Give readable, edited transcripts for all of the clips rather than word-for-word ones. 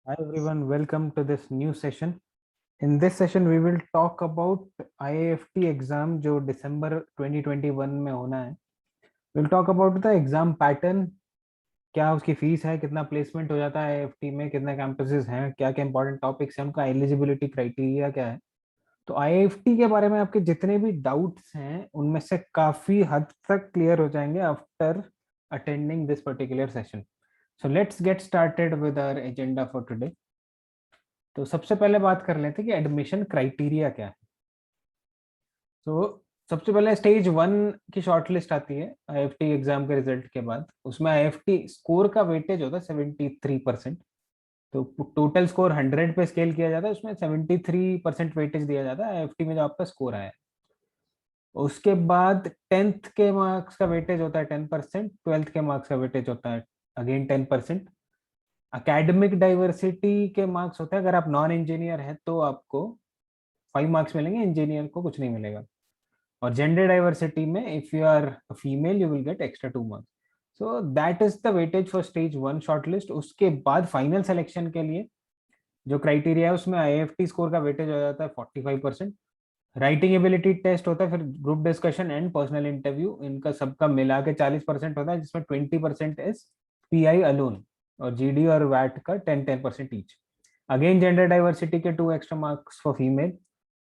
Hi everyone, welcome to this new session. In this session, we will talk about IIFT exam जो December 2021 में होना है. We'll talk about the exam pattern, क्या उसकी fees है, कितना प्लेसमेंट हो जाता है IIFT में, कितने कैंपसेस हैं, क्या क्या इंपॉर्टेंट टॉपिक्स हैं, उनका एलिजिबिलिटी क्राइटेरिया क्या है. तो IIFT के बारे में आपके जितने भी डाउट्स हैं उनमें से काफी हद तक क्लियर हो जाएंगे after attending this particular session. So let's get started with our agenda for today. तो सबसे पहले बात कर लेते हैं कि एडमिशन क्राइटेरिया क्या है. तो सबसे पहले स्टेज 1 की शॉर्ट लिस्ट आती है IIFT एग्जाम के रिजल्ट के बाद. उसमें IIFT स्कोर का वेटेज होता है 73%. तो टोटल स्कोर 100 पे स्केल किया जाता है, उसमें 73% वेटेज दिया जाता है IIFT में जो आपका स्कोर आया है. उसके बाद 10th के मार्क्स का वेटेज होता है 10%, 12th के मार्क्स का वेटेज होता है अगेन 10%. एकेडमिक डाइवर्सिटी के मार्क्स होते हैं, अगर आप नॉन इंजीनियर हैं तो आपको 5 मार्क्स मिलेंगे, इंजीनियर को कुछ नहीं मिलेगा. और जेंडर डाइवर्सिटी में if you are female you will get extra 2 marks. So that is the weightage for stage 1 shortlist. उसके बाद फाइनल सिलेक्शन के लिए जो क्राइटेरिया है उसमें IIFT स्कोर का वेटेज हो जाता है 45%. राइटिंग एबिलिटी टेस्ट होता है, फिर group discussion and personal interview, इनका सबका मिला के 40% होता है, जिसमें 20% इज PI अलोन और GD और वैट का 10% ईच. अगेन जेंडर डाइवर्सिटी के 2 extra marks for female,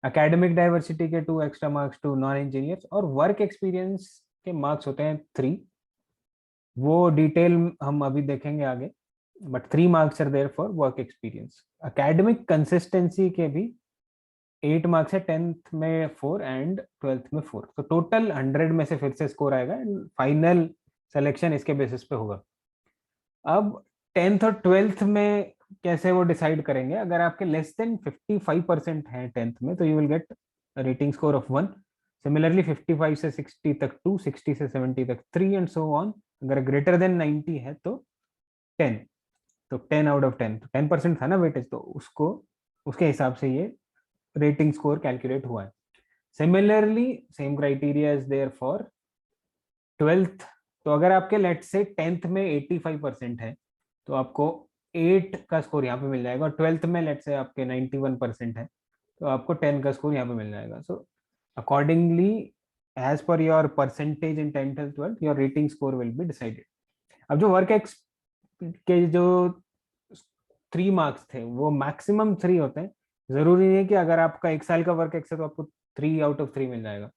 academic diversity के 2 extra marks to non engineers, और वर्क एक्सपीरियंस के मार्क्स होते हैं 3. वो डिटेल हम अभी देखेंगे आगे, but 3 marks are there for work experience. Academic consistency के भी 8 मार्क्स है, 10th में 4 एंड 12th में 4. तो टोटल 100 में से फिर से स्कोर आएगा एंड फाइनल सिलेक्शन इसके बेसिस पे होगा. अब 10th और 12th में कैसे वो डिसाइड करेंगे. अगर आपके लेस देन 55% है 10th में तो you will gate rating score of 1. Similarly 55 से 60 तक 2, 60 से 70 तक 3 एंड सो ऑन. अगर ग्रेटर देन 90 है तो 10. तो 10 आउट ऑफ 10, तो 10% था ना वेटेज, तो उसको उसके हिसाब से ये रेटिंग स्कोर कैलकुलेट हुआ है. Similarly same criteria is there for 12th. तो अगर आपके लेट से 10th में 85% है तो आपको 8 का स्कोर यहाँ पे मिल जाएगा, और 12th में लेट से आपके 91% है तो आपको 10 का स्कोर यहाँ पे मिल जाएगा. So accordingly as per your percentage in 10th and 12th your rating score will be decided. अब जो वर्क एक्स के जो 3 मार्क्स थे वो मैक्सिमम 3 होते हैं. जरूरी नहीं है कि अगर आपका 1 साल का वर्क एक्स है तो आपको 3 आउट ऑफ 3 मिल जाएगा.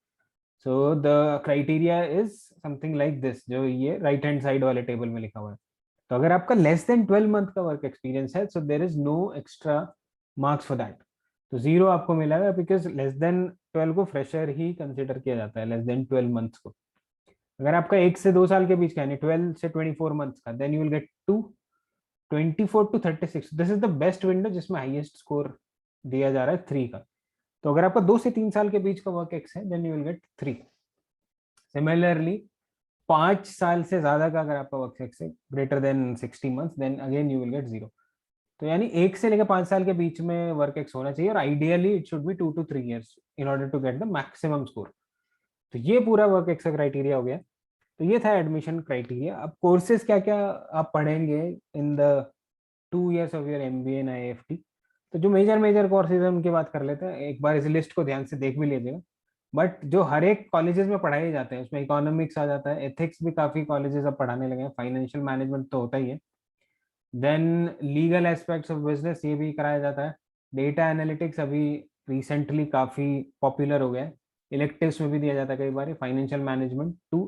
So the criteria is something like this, जो ये राइट हैंड साइड वाले टेबल में लिखा हुआ है. तो अगर आपका लेस देन 12 मंथ का वर्क एक्सपीरियंस है so there is no extra marks for that. तो 0 आपको मिलेगा, बिकॉज लेस देन 12 को फ्रेशर ही कंसिडर किया जाता है, लेस देन 12 मंथ्स को. अगर आपका 1 से 2 साल के बीच का यानी 12 से 24 मंथ्स का, then you will get 2. 24 to 36, this is the best window जिसमें हाईएस्ट स्कोर दिया जा रहा है 3 का. तो अगर आपका 2 से 3 साल के बीच का वर्क एक्स है then you will get 3. Similarly 5 साल से ज्यादा का अगर आपका वर्क एक्स है greater than 60 months, then again you will get 0. तो यानी 1 से लेकर 5 साल के बीच में वर्क एक्स होना चाहिए, और ideally it should be 2 to 3 years in order to get the maximum score. तो ये पूरा वर्क एक्स का क्राइटेरिया हो गया. तो ये था एडमिशन क्राइटेरिया. अब कोर्सेज क्या क्या आप पढ़ेंगे in the 2 years of your MBA in IIFT. तो जो मेजर मेजर कोर्सेज है उनकी बात कर लेते हैं. एक बार इस लिस्ट को ध्यान से देख भी लीजिएगा. बट जो हर एक कॉलेजेस में पढ़ाए जाते हैं उसमें इकोनॉमिक्स आ जाता है, एथिक्स भी काफी कॉलेजेस अब पढ़ाने लगे हैं, फाइनेंशियल मैनेजमेंट तो होता ही है. Then legal aspects of business ये भी कराया जाता है. डेटा एनालिटिक्स अभी रिसेंटली काफी पॉपुलर हो गया है, इलेक्टिव्स में भी दिया जाता है कई बार. Financial management to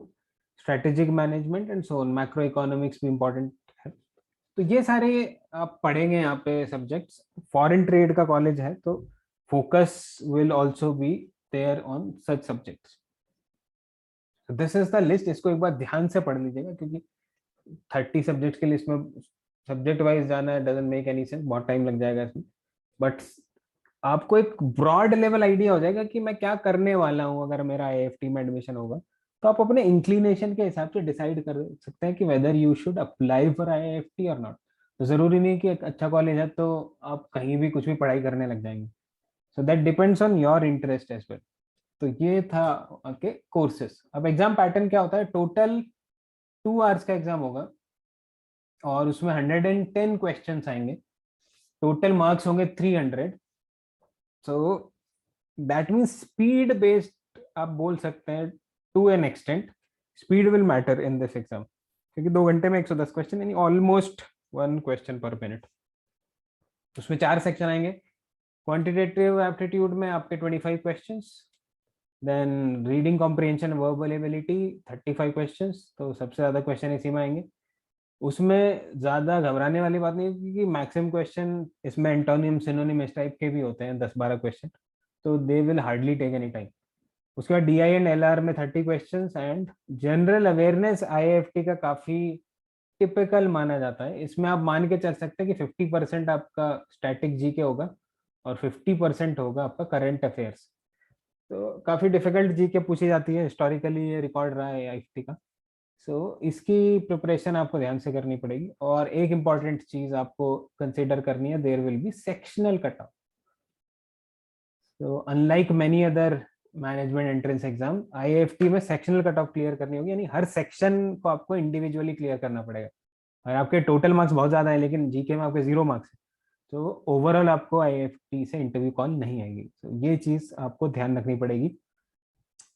strategic management and so on, macroeconomics भी इंपॉर्टेंट है. तो ये सारे आप पढ़ेंगे यहाँ पे सब्जेक्ट्स. फॉरेन ट्रेड का कॉलेज है तो focus will also be there on such subjects. This is the list. इसको एक बार ध्यान से पढ़ लीजिएगा, क्योंकि 30 सब्जेक्ट की लिस्ट में सब्जेक्ट वाइज जाना है डजंट मेक एनी सेंस, बहुत टाइम लग जाएगा इसमें. बट आपको एक ब्रॉड लेवल आइडिया हो जाएगा कि मैं क्या करने वाला हूँ अगर मेरा IIFT में एडमिशन होगा. तो आप अपने इंक्लिनेशन के हिसाब से डिसाइड कर सकते हैं कि weather you should apply for IIFT और नॉट. तो जरूरी नहीं कि एक अच्छा कॉलेज है तो आप कहीं भी कुछ भी पढ़ाई करने लग जाएंगे. So that depends on your interest as well. तो ये था के कोर्सेस. अब एग्जाम पैटर्न क्या होता है. टोटल 2 hours का एग्जाम होगा और उसमें 110 क्वेश्चन आएंगे. टोटल मार्क्स होंगे 300। So that means speed based आप बोल सकते हैं to an extent, speed will matter in this exam, क्योंकि 2 घंटे में 110 क्वेश्चन, यानी ऑलमोस्ट 1 क्वेश्चन पर मिनट। उसमें 4 सेक्शन आएंगे। क्वांटिटेटिव एप्टीट्यूड में आपके 25 questions, then reading comprehension verbal ability 35 questions, तो सबसे ज़्यादा क्वेश्चन इसी में आएंगे। उसमें ज़्यादा घबराने वाली बात नहीं है, क्योंकि मैक्सिमम क्वेश्चन इसमें एंटोनियम सिनोनिम इस टाइप के भी होते हैं, 10-12 क्वेश्चन, तो they will hardly take any time. उसके बाद DI एंड LR में 30 questions, and general awareness IIFT का काफ़ी टिपिकल माना जाता है। इसमें आप मान के चल सकते हैं कि 50% आपका स्टैटिक GK होगा और 50% होगा आपका करंट अफेयर्स। तो काफ़ी डिफिकल्ट GK पूछी जाती है, हिस्टोरिकली ये रिकॉर्ड रहा है IIFT का। इसकी प्रिपरेशन आपको ध्यान से करनी पड़ेगी। और एक इम्पॉर्टेंट चीज आपको कंसिडर करनी है, there will be sectional cut off. तो unlike many other management entrance exam, IIFT में सेक्शनल कट ऑफ क्लियर करनी होगी, यानी हर सेक्शन को आपको इंडिविजुअली क्लियर करना पड़ेगा। और आपके टोटल मार्क्स बहुत ज्यादा है, लेकिन GK में आपके 0 मार्क्स है, तो ओवरऑल आपको IIFT से इंटरव्यू कॉल नहीं आएगी। तो ये चीज आपको ध्यान रखनी पड़ेगी।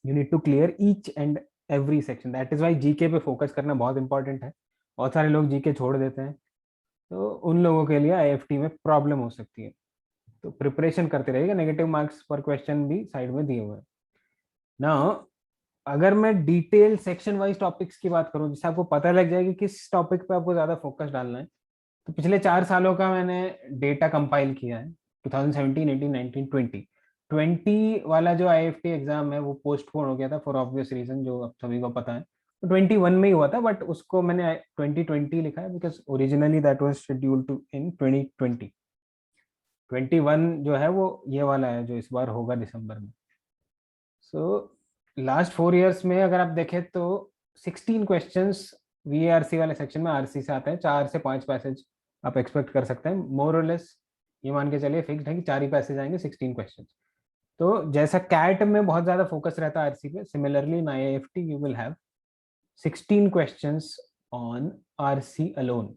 You need to clear each and every section, that is why GK पे फोकस करना बहुत इंपॉर्टेंट है। बहुत सारे लोग GK छोड़ देते हैं, तो उन लोगों के लिए IIFT में प्रॉब्लम हो सकती है। तो प्रिपरेशन करते रहिएगा। नेगेटिव मार्क्स पर क्वेश्चन भी साइड में दिए हुए हैं ना। अगर मैं डिटेल सेक्शन वाइज टॉपिक्स की बात करूं, जिससे आपको पता लग जाएगी किस टॉपिक पे आपको ज्यादा फोकस डालना है, तो पिछले 4 सालों का मैंने डेटा कंपाइल किया है। 2017, 18, 19, 20 वाला जो IIFT एग्जाम है वो पोस्टपोन हो गया था फॉर ऑब्वियस रीजन, जो आप सभी को पता है। तो 21 में ही हुआ था, बट उसको मैंने 2020 लिखा है, because originally that was scheduled to in 2020। 21 जो है वो ये वाला है जो इस बार होगा दिसंबर में। लास्ट 4 इयर्स में अगर आप देखें तो 16 क्वेश्चंस VARC वाले सेक्शन में RC से आते हैं। 4 से 5 पैसेज आप एक्सपेक्ट कर सकते हैं, मोर और लेस। ये मान के चलिए फिक्स्ड है कि 4 ही पैसेज आएंगे 16 क्वेश्चन। तो जैसा कैट में बहुत ज्यादा फोकस रहता है RC पे, similarly in IIFT you will have 16 questions on RC alone.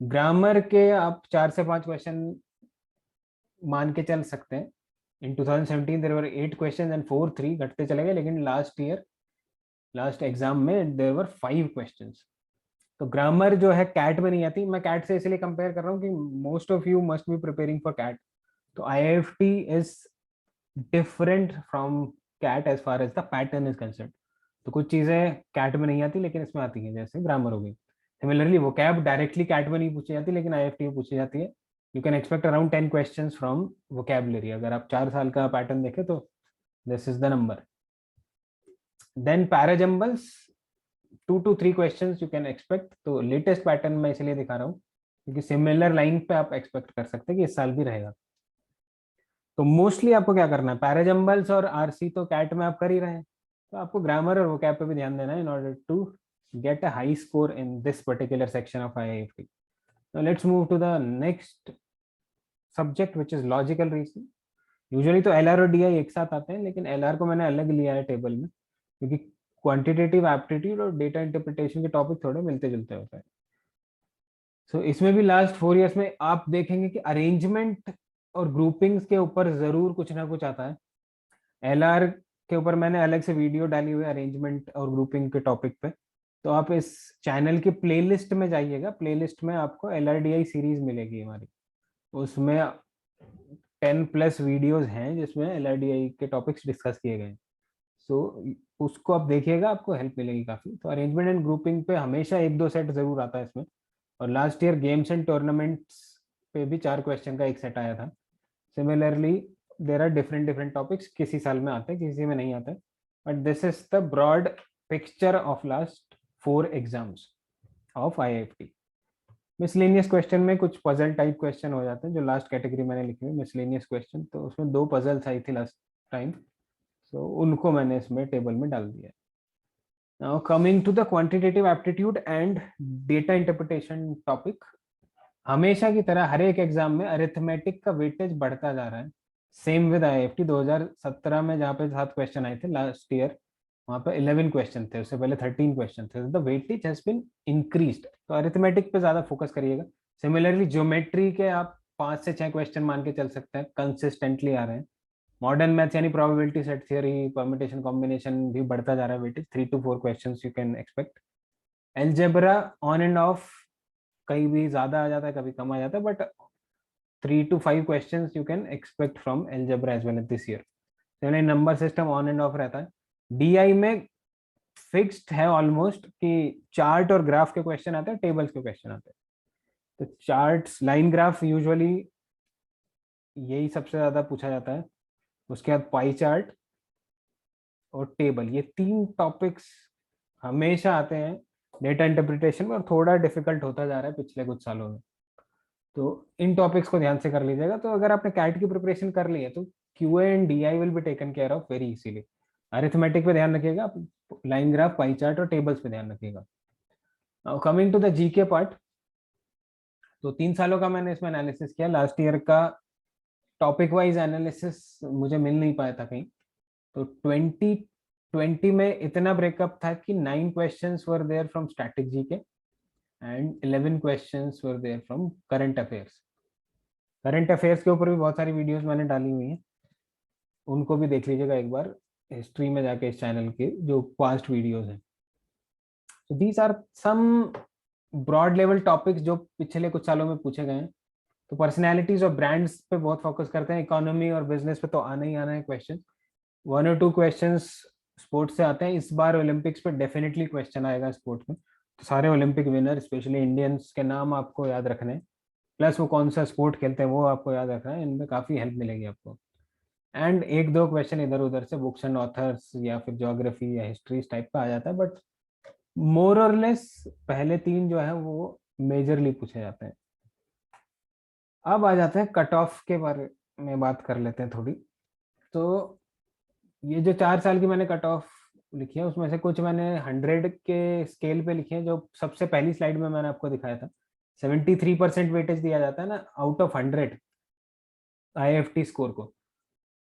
Grammar के आप 4 से 5 क्वेश्चन मान के चल सकते हैं। इन 2017 देयर वर 8 क्वेश्चन एंड 4-3 घटते चले गए, लेकिन लास्ट एग्जाम में देयर वर 5 क्वेश्चंस। तो ग्रामर जो है कैट में नहीं आती। मैं कैट से इसलिए कंपेयर कर रहा हूँ कि most of you must be preparing for CAT. तो IIFT इज different from CAT as far as the pattern is concern. तो कुछ चीजें कैट में नहीं आती लेकिन इसमें आती हैं, जैसे ग्रामर हो गई। सिमिलरली वोकैब डायरेक्टली कैट में नहीं पूछी जाती, लेकिन IIFT में पूछी जाती है। You can expect around 10 questions from vocabulary. अगर आप 4 साल का पैटर्न देखें तो this is the number. Then parajumbles 2 to 3 questions you can expect. तो लेटेस्ट पैटर्न मैं इसलिए दिखा रहा हूँ क्योंकि सिमिलर लाइन पे आप एक्सपेक्ट कर सकते हैं कि इस साल भी रहेगा। तो मोस्टली आपको क्या करना है, पैराजम्बल्स और RC तो कैट में आप कर ही रहे हैं, तो आपको ग्रामर और वोकैब पे भी ध्यान देना है in order to get a high score in this particular section of IIFT। Now let's move to the next subject which is logical reasoning. Usually तो LR और DI एक साथ आते हैं, लेकिन LR को मैंने अलग लिया है टेबल में, क्योंकि क्वांटिटेटिव एप्टीट्यूड और डेटा इंटरप्रिटेशन के टॉपिक थोड़े मिलते जुलते होते हैं। इसमें भी लास्ट 4 इयर्स में आप देखेंगे कि अरेंजमेंट और ग्रुपिंग्स के ऊपर जरूर कुछ ना कुछ आता है। LR के ऊपर मैंने अलग से वीडियो डाली हुई है अरेंजमेंट और ग्रुपिंग के टॉपिक पे, तो आप इस चैनल की प्लेलिस्ट में जाइएगा। प्लेलिस्ट में आपको LRDI सीरीज मिलेगी हमारी, उसमें 10+ वीडियोस हैं जिसमें LRDI के टॉपिक्स डिस्कस किए गए हैं। उसको आप देखिएगा, आपको हेल्प मिलेगी काफी। तो अरेंजमेंट एंड ग्रुपिंग पे हमेशा 1-2 सेट जरूर आता है इसमें। और last year games and tournaments पे भी 4 क्वेश्चन का एक सेट आया था। Similarly there are different different topics, किसी साल में आते हैं किसी में नहीं आते, but this is the broad picture of last 4 exams of IIFT। Miscellaneous question में कुछ पजल टाइप क्वेश्चन हो जाते हैं, जो लास्ट कैटेगरी मैंने लिखी हुई मिसलेनियस क्वेश्चन, तो उसमें 2 पजल्स आई थी लास्ट टाइम, तो उनको मैंने इसमें टेबल में डाल दिया। Now coming to the quantitative aptitude and data interpretation topic, हमेशा की तरह हर एक एग्जाम में अरिथमेटिक का वेटेज बढ़ता जा रहा है। सेम विद IIFT 2017 में जहाँ पे 7 क्वेश्चन आए थे लास्ट ईयर, वहाँ पे 11 क्वेश्चन थे, उससे पहले 13 क्वेश्चन थे। The weightage has been increased. तो अरिथमेटिक पे ज्यादा फोकस करिएगा। सिमिलरली ज्योमेट्री के आप 5 से 6 क्वेश्चन मान के चल सकते हैं, कंसिस्टेंटली आ रहे हैं। मॉडर्न मैथ्स यानी probability, set theory, permutation combination भी बढ़ता जा रहा है weightage, 3 to 4 questions you can expect. Algebra on and of, कहीं भी ज्यादा आ जाता है कभी कम आ जाता है, but 3 to 5 questions you can expect from algebra as well as this year. यानी number system on and off रहता है। डीआई में फिक्स्ड है ऑलमोस्ट कि चार्ट और ग्राफ के क्वेश्चन आते हैं, टेबल्स के क्वेश्चन आते हैं। तो चार्ट्स, लाइन ग्राफ यूजुअली यही सबसे ज्यादा पूछा जाता है। उसके बाद पाई चार्ट और टेबल, ये 3 टॉपिक्स हमेशा आते हैं डेटा इंटरप्रिटेशन में, और थोड़ा डिफिकल्ट होता जा रहा है पिछले कुछ सालों में। तो इन टॉपिक्स को ध्यान से कर लीजिएगा। तो अगर आपने कैट की प्रिपरेशन कर ली है तो Q and D I will be taken care of very easily. Arithmetic पे ध्यान रखिएगा, लाइन ग्राफ, पाई चार्ट और टेबल्स पे ध्यान रखिएगा। Coming to the GK part, तो 3 सालों का मैंने इसमें एनालिसिस किया। लास्ट ईयर का टॉपिक वाइज एनालिसिस मुझे मिल नहीं पाया था कहीं। तो 2020 में इतना ब्रेकअप था कि 9 questions were there from static GK and 11 questions were there from current affairs. Current affairs के ऊपर भी बहुत सारी वीडियोस मैंने डाली हुई हैं, उनको भी देख लीजिएगा एक बार हिस्ट्री में जाके, इस चैनल के जो पास्ट वीडियोस हैं। तो these are some broad level topics जो पिछले कुछ सालों में पूछे गए हैं। तो पर्सनैलिटीज और ब्रांड्स पे बहुत फोकस करते हैं, इकोनॉमी और बिजनेस पे तो आना ही आना है क्वेश्चन। 1 or 2 क्वेश्चंस स्पोर्ट्स से आते हैं। इस बार ओलंपिक्स पे डेफिनेटली क्वेश्चन आएगा स्पोर्ट्स में। तो सारे ओलंपिक विनर, स्पेशली इंडियंस के नाम आपको याद रखने हैं, प्लस वो कौन सा स्पोर्ट खेलते हैं वो आपको याद रखना है। इनमें काफ़ी हेल्प मिलेगी आपको। एंड 1-2 क्वेश्चन इधर उधर से बुक्स एंड ऑथर्स या फिर ज्योग्राफी या हिस्ट्री टाइप का आ जाता है, बट मोर और लेस पहले 3 जो है वो मेजरली पूछे जाते हैं। अब आ जाते हैं कट ऑफ के बारे में, बात कर लेते हैं थोड़ी। तो ये जो 4 साल की मैंने कट ऑफ लिखी है, उसमें से कुछ मैंने 100 के स्केल पे लिखे हैं। जो सबसे पहली स्लाइड में मैंने आपको दिखाया था, 73% वेटेज दिया जाता है ना आउट ऑफ 100 आईएफटी स्कोर को।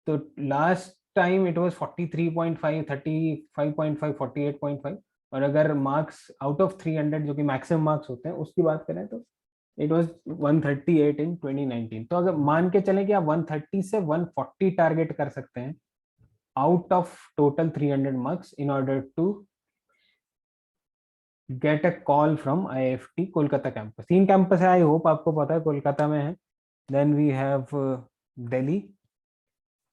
तो लास्ट टाइम इट वाज 43.5, 35.5, 48.5। और अगर मार्क्स आउट ऑफ 300 जो कि मैक्सिमम मार्क्स होते हैं उसकी बात करें तो इट वाज 138 इन 2019। तो अगर मान के चलें कि आप 130 से 140 टारगेट कर सकते हैं out of total 300 marks in order to get a call from IIFT Kolkata campus. 3 campus है, आई होप आपको पता है, कोलकाता में है। Then we have Delhi,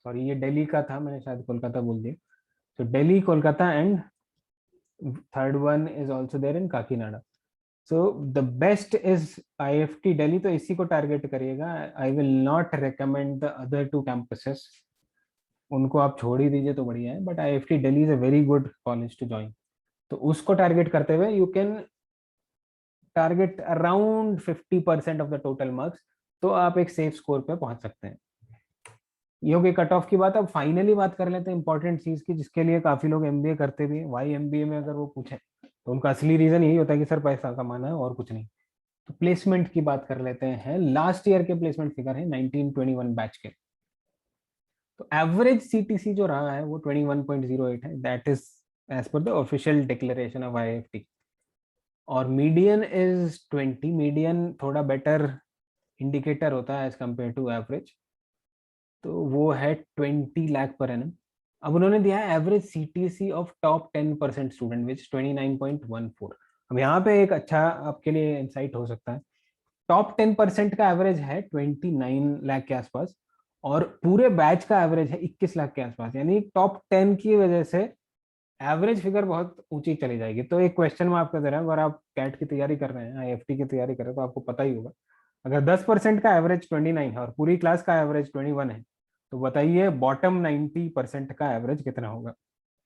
sorry ये दिल्ली का था, मैंने शायद कोलकाता बोल दिया। तो Delhi, Kolkata, and third one is also there in Kakinada. So the best is IIFT Delhi, तो इसी को टारगेट करिएगा। I will not recommend the other 2 campuses, उनको आप छोड़ ही दीजिए तो बढ़िया है। But IIFT Delhi is a very good college to join. तो उसको टारगेट करते हुए you can target around 50% of the total marks, तो आप एक सेफ स्कोर पे पहुंच सकते हैं। ये हो गई कट ऑफ की बात। अब फाइनली बात कर लेते हैं इंपॉर्टेंट चीज की, जिसके लिए काफी लोग एमबीए करते भी हैं। वाई एमबीए में अगर वो पूछे तो उनका असली रीजन यही होता है कि सर पैसा कमाना है और कुछ नहीं। तो प्लेसमेंट की बात कर लेते हैं। लास्ट ईयर के प्लेसमेंट फिगर है 1921 बैच के। तो एवरेज सीटीसी जो रहा है वो 21.08 है, that is as per the official declaration of IIFT। और मीडियन इज 20। मीडियन थोड़ा बेटर इंडिकेटर होता है एज कम्पेयर टू एवरेज, तो वो है 20 लाख पर एनम। अब उन्होंने दिया है average CTC of top 10% student which 29.14। अब यहाँ पे एक अच्छा आपके लिए इंसाइट हो सकता है। टॉप 10% का एवरेज है 29 लाख के आसपास, और पूरे बैच का एवरेज है 21 लाख के आसपास। यानी टॉप 10 की वजह से एवरेज फिगर बहुत ऊंची चली जाएगी। तो एक क्वेश्चन मैं आपको दे रहा हूँ, अगर आप कैट की तैयारी कर रहे हैं, IIFT की तैयारी कर रहे हैं, तो आपको पता ही होगा अगर 10% का एवरेज 29 है और पूरी क्लास का एवरेज 21 है, तो बताइए बॉटम 90% का एवरेज कितना होगा।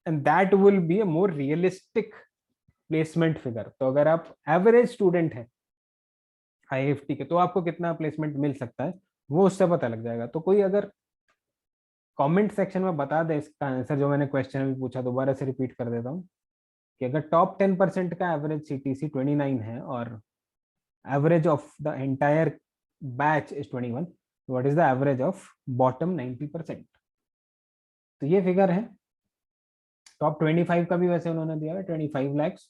And that will be a more realistic placement figure. तो अगर आप एवरेज स्टूडेंट हैं IIFT के, तो आपको कितना प्लेसमेंट मिल सकता है वो उससे पता लग जाएगा। तो कोई अगर कमेंट सेक्शन में बता दे इसका आंसर, जो मैंने क्वेश्चन अभी पूछा, दोबारा से रिपीट कर देता हूँ कि अगर टॉप 10% का एवरेज सीटीसी 29 है और average of the entire batch is 21, what is the average of bottom 90%। तो ये फिगर है। टॉप 25 का भी वैसे उन्होंने दिया है 25 लैक्स,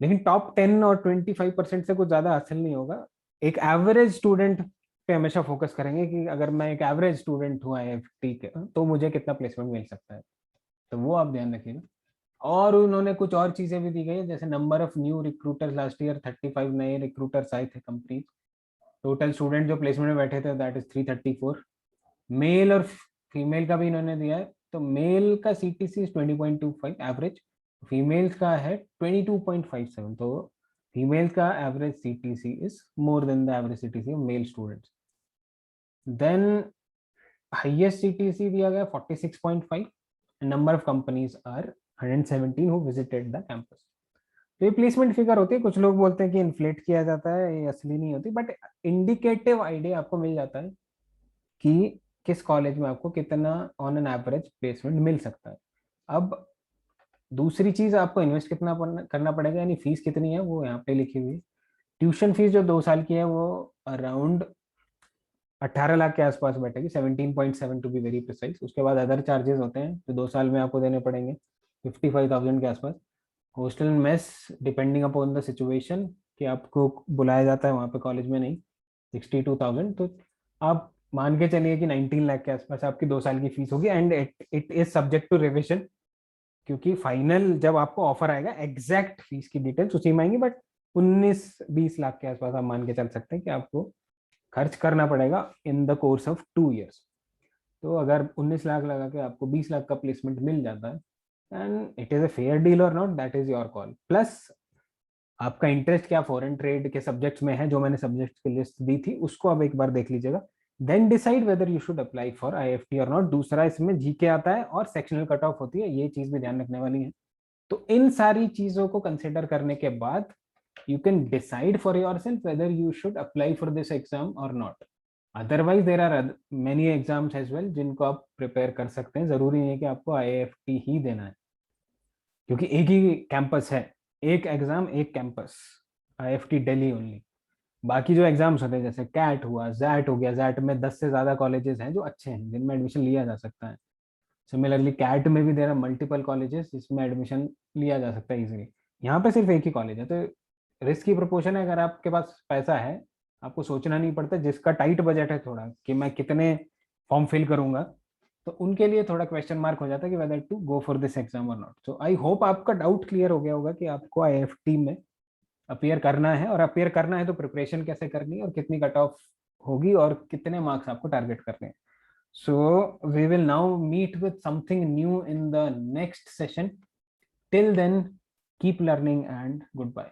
लेकिन टॉप 10 और 25% से कुछ ज्यादा हासिल नहीं होगा। एक एवरेज स्टूडेंट पे हमेशा फोकस करेंगे कि अगर मैं एक एवरेज स्टूडेंट हूँ आईएफटी के तो मुझे कितना प्लेसमेंट मिल सकता है, तो वो आप ध्यान रखिएगा। और उन्होंने कुछ और चीजें भी दी गई है, जैसे number of new recruiters last year 35 नए रिक्रूटर्स आए थे कंपनी। टोटल स्टूडेंट जो प्लेसमेंट में बैठे थे दैट इज 334। मेल और फीमेल का भी इन्होंने दिया है, तो मेल का सीटीसी 20.25 एवरेज, फीमेल्स का है 22.57। तो फीमेल का average CTC is more than the average CTC of male students. Then highest CTC दिया गया 46.5। Number of companies are 117 who visited the campus. तो ये प्लेसमेंट फिगर होती है, कुछ लोग बोलते हैं कि इन्फ्लेट किया जाता है, ये असली नहीं होती, बट इंडिकेटिव आइडिया आपको मिल जाता है कि किस कॉलेज में आपको कितना ऑन एन एवरेज प्लेसमेंट मिल सकता है। अब दूसरी चीज, आपको इन्वेस्ट कितना करना पड़ेगा, यानी फीस कितनी है वो यहाँ पे लिखी हुई है। ट्यूशन फीस जो 2 साल की है वो अराउंड 18 लाख के आसपास बैठेगी, 17.7 टू बी वेरी प्रिसाइज। उसके बाद अदर चार्जेस होते हैं जो 2 साल में आपको देने पड़ेंगे 55,000 के आसपास। Hostel mess depending upon the situation कि आपको बुलाया जाता है वहाँ पे कॉलेज में, नहीं 62,000। तो आप मान के चलिए कि 19 लाख के आसपास आपकी 2 साल की फीस होगी। And it is subject to revision, क्योंकि फाइनल जब आपको ऑफर आएगा एग्जैक्ट फीस की डिटेल्स उसी में आएंगी, बट 19-20 लाख के आसपास आप मान के चल सकते हैं कि आपको खर्च करना पड़ेगा in the course of 2 years। तो अगर 19 लाख लगा के आपको 20 लाख का प्लेसमेंट मिल जाता है, and it is a fair deal और not, that is your call. Plus आपका इंटरेस्ट क्या फॉरेन ट्रेड के सब्जेक्ट्स में है, जो मैंने सब्जेक्ट की लिस्ट दी थी उसको आप एक बार देख लीजिएगा। Then decide whether you should apply for IFT और नॉट। दूसरा इसमें जीके आता है और सेक्शनल कट ऑफ होती है, ये चीज भी ध्यान रखने वाली है। तो इन सारी चीजों को कंसिडर करने के बाद you can decide for yourself whether you should apply for this exam or not. Otherwise there are many exams as well जिनको आप प्रिपेयर कर सकते हैं, जरूरी नहीं है कि आपको आईएफटी ही देना है, क्योंकि एक ही कैंपस है, एक एग्जाम एक कैंपस, आईएफटी दिल्ली ओनली। बाकी जो एग्जाम्स होते हैं जैसे कैट हुआ, जैट हो गया, जैट में 10 से ज्यादा कॉलेजेस हैं जो अच्छे हैं जिनमें एडमिशन लिया जा सकता है। सिमिलरली कैट में भी देर आर मल्टीपल कॉलेजेस जिसमें एडमिशन लिया जा सकता है इजीली। यहाँ पे सिर्फ एक ही कॉलेज है, तो रिस्क की प्रोपोर्शन है। अगर आपके पास पैसा है, आपको सोचना नहीं पड़ता, जिसका टाइट बजट है थोड़ा कि मैं कितने फॉर्म फिल करूंगा, तो उनके लिए थोड़ा क्वेश्चन मार्क हो जाता है कि whether to go for this exam और नॉट। सो आई होप आपका डाउट क्लियर हो गया होगा कि आपको आईएफटी में अपियर करना है, और अपियर करना है तो प्रिपरेशन कैसे करनी है और कितनी कट ऑफ होगी और कितने मार्क्स आपको टारगेट करने हैं। So we will now meet with something new in the next session. Till then, keep learning and goodbye.